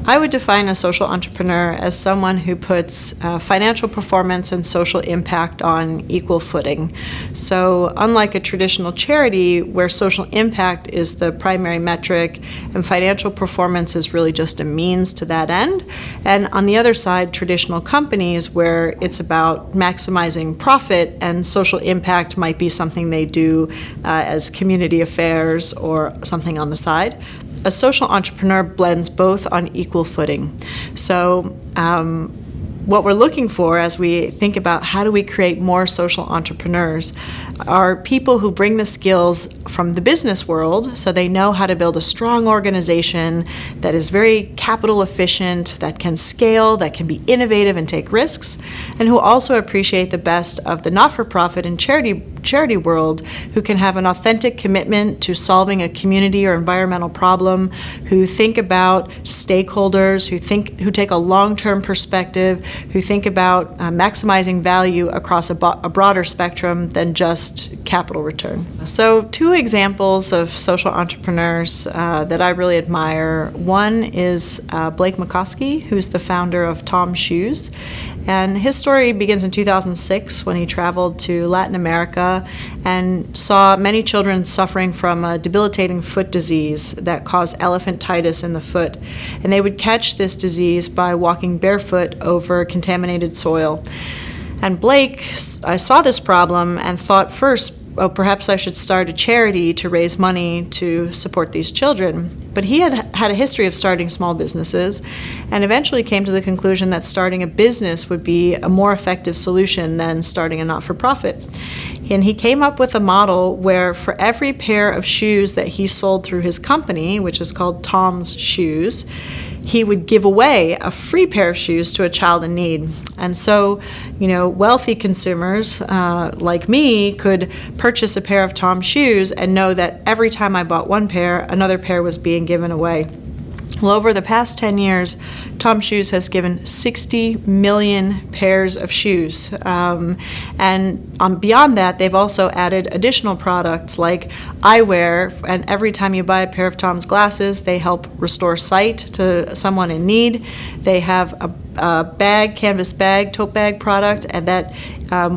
I would define a social entrepreneur as someone who puts financial performance and social impact on equal footing. So unlike a traditional charity where social impact is the primary metric and financial performance is really just a means to that end, and on the other side, traditional companies where it's about maximizing profit and social impact might be something they do as community affairs or something on the side. A social entrepreneur blends both on equal footing. So what we're looking for as we think about how do we create more social entrepreneurs are people who bring the skills from the business world, so they know how to build a strong organization that is very capital efficient, that can scale, that can be innovative and take risks, and who also appreciate the best of the not-for-profit and charity world, who can have an authentic commitment to solving a community or environmental problem, who think about stakeholders, who take a long-term perspective, who think about maximizing value across a broader spectrum than just capital return. So 2 examples of social entrepreneurs that I really admire. One is Blake Mycoskie, who's the founder of TOMS Shoes. And his story begins in 2006 when he traveled to Latin America and saw many children suffering from a debilitating foot disease that caused elephantitis in the foot. And they would catch this disease by walking barefoot over contaminated soil. And Blake saw this problem and thought first, oh, perhaps I should start a charity to raise money to support these children. But he had a history of starting small businesses and eventually came to the conclusion that starting a business would be a more effective solution than starting a not-for-profit. And he came up with a model where for every pair of shoes that he sold through his company, which is called TOMS Shoes, he would give away a free pair of shoes to a child in need. And so, wealthy consumers like me could purchase a pair of TOMS shoes and know that every time I bought one pair, another pair was being given away. Well, over the past 10 years, TOMS Shoes has given 60 million pairs of shoes. Beyond that, they've also added additional products like eyewear, and every time you buy a pair of TOMS glasses, they help restore sight to someone in need. They have a canvas bag, tote bag product, and that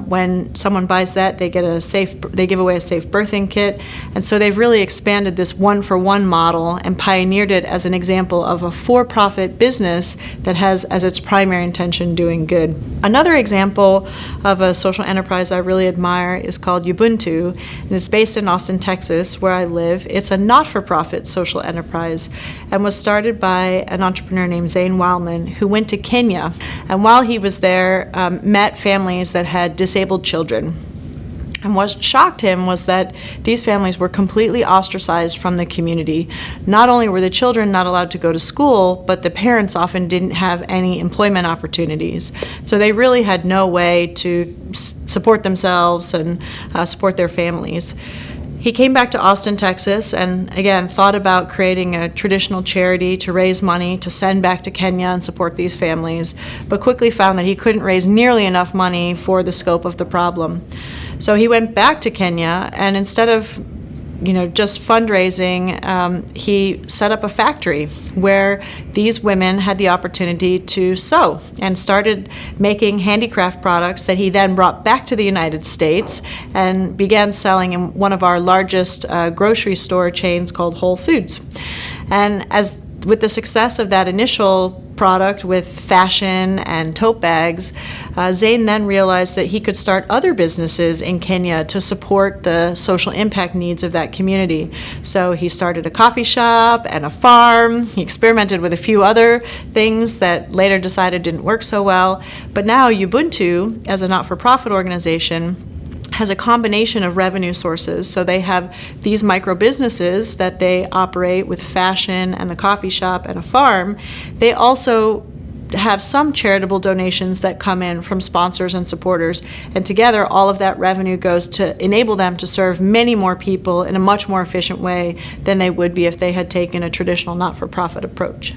when someone buys that, they give away a safe birthing kit. And so they've really expanded this one-for-one model and pioneered it as an example of a for-profit business that has as its primary intention doing good. Another example of a social enterprise I really admire is called Ubuntu, and it's based in Austin, Texas, where I live. It's a not-for-profit social enterprise and was started by an entrepreneur named Zane Wildman, who went to Kenya, and while he was there, met families that had disabled children. And what shocked him was that these families were completely ostracized from the community. Not only were the children not allowed to go to school, but the parents often didn't have any employment opportunities. So they really had no way to support themselves and support their families. He came back to Austin, Texas, and again thought about creating a traditional charity to raise money to send back to Kenya and support these families, but quickly found that he couldn't raise nearly enough money for the scope of the problem. So he went back to Kenya, and instead of just fundraising, he set up a factory where these women had the opportunity to sew and started making handicraft products that he then brought back to the United States and began selling in one of our largest grocery store chains called Whole Foods. And with the success of that initial product with fashion and tote bags, Zane then realized that he could start other businesses in Kenya to support the social impact needs of that community. So he started a coffee shop and a farm. He experimented with a few other things that later decided didn't work so well. But now Ubuntu, as a not-for-profit organization, has a combination of revenue sources. So they have these micro businesses that they operate with fashion and the coffee shop and a farm. They also have some charitable donations that come in from sponsors and supporters, and together all of that revenue goes to enable them to serve many more people in a much more efficient way than they would be if they had taken a traditional not-for-profit approach.